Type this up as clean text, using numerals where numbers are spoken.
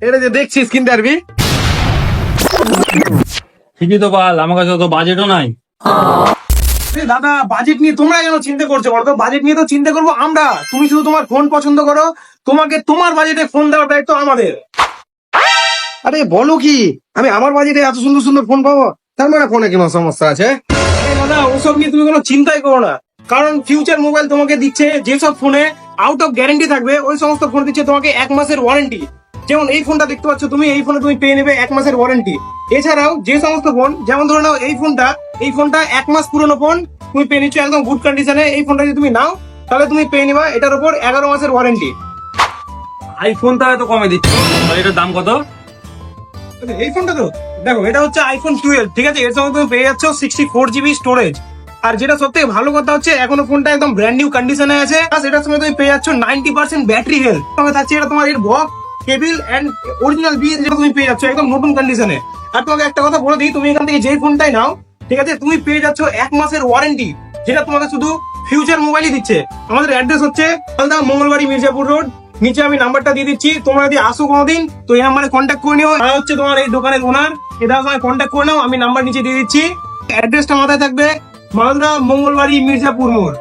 এটা যে দেখছিস কিনতে পারবি? ঠিকই তো বল, আমার কাছে তো বাজেটও নাই। দাদা বাজেট নিয়ে তোমরা কেন চিন্তা করছো বলো তো? বাজেট নিয়ে তো চিন্তা করবো আমরা। তুমি শুধু তোমার ফোন পছন্দ করো, তোমাকে তোমার বাজেটে ফোন দেওয়ার দায়িত্ব আমাদের। আরে বলো কি, আমি আমার বাজেটে এত সুন্দর সুন্দর ফোন পাবো? তার মানে ফোনে কোনো সমস্যা আছে? আরে দাদা ওসব নিয়ে তুমি কোনো চিন্তাই করো না, কারণ ফিউচার মোবাইল তোমাকে দিচ্ছে যেসব ফোনে আউট অফ গ্যারান্টি থাকবে, ওই সমস্ত ফোন দিচ্ছে তোমাকে 1 মাসের ওয়ারেন্টি। যেমন এই ফোনটা দেখতে পাচ্ছ তুমি, এই ফোনে তুমি পেয়ে নেবে 1 মাসের ওয়ারেন্টি। এছাড়াও যে সমস্ত ফোন, যেমন ধরে নাও এই ফোনটা 1 মাস পুরনো ফোন, তুমি পেয়ে নিচ্ছ একদম গুড কন্ডিশনে। এই ফোনটা যদি তুমি নাও তাহলে তুমি পেয়ে নিবা এটার উপর 11 মাসের ওয়ারেন্টি। আইফোন তো এত কমে দিচ্ছ, আর এটার দাম কত? এই ফোনটা তো দেখো, এটা হচ্ছে আইফোন 12, ঠিক আছে? এর সঙ্গে তুমি পেয়ে যাচ্ছ 64 GB স্টোরেজ। আর যেটা সব থেকে ভালো কথা হচ্ছে, এখনো ফোনটা একদম ব্র্যান্ড নিউ কন্ডিশনে আছে। প্লাস এটার সঙ্গে তুমি পেয়ে যাচ্ছ 90% ব্যাটারি হেলথ। সঙ্গে থাকছে এটা তোমার এর box, cable and original bill, যেটা তুমি পেয়ে যাচ্ছ একদম নতুন কন্ডিশনে। আর তোমাকে একটা কথা বলে দিই, তুমি এখান থেকে যেই ফোনটাই নাও, ঠিক আছে, তুমি পেয়ে যাচ্ছ 1 মাসের ওয়ারেন্টি, যেটা তোমাকে শুধু ফিউচার মোবাইলই দিচ্ছে। আমাদের অ্যাড্রেস হচ্ছে মালদা মঙ্গলবাড়ি মির্জাপুর রোড। নিচে আমি নাম্বারটা দিয়ে দিচ্ছি, তোমরা যদি আসো কোনোদিন তো এই নাম্বারে কন্ট্যাক্ট করে নিও। আর হচ্ছে তোমার এই দোকানের ওনার, এটা সঙ্গে কন্ট্যাক্ট করে নাও। আমি নাম্বার নিচে দিয়ে দিচ্ছি, অ্যাড্রেসটা মাথায় থাকবে, মালদা মঙ্গলবাড়ি মির্জাপুর মোড়।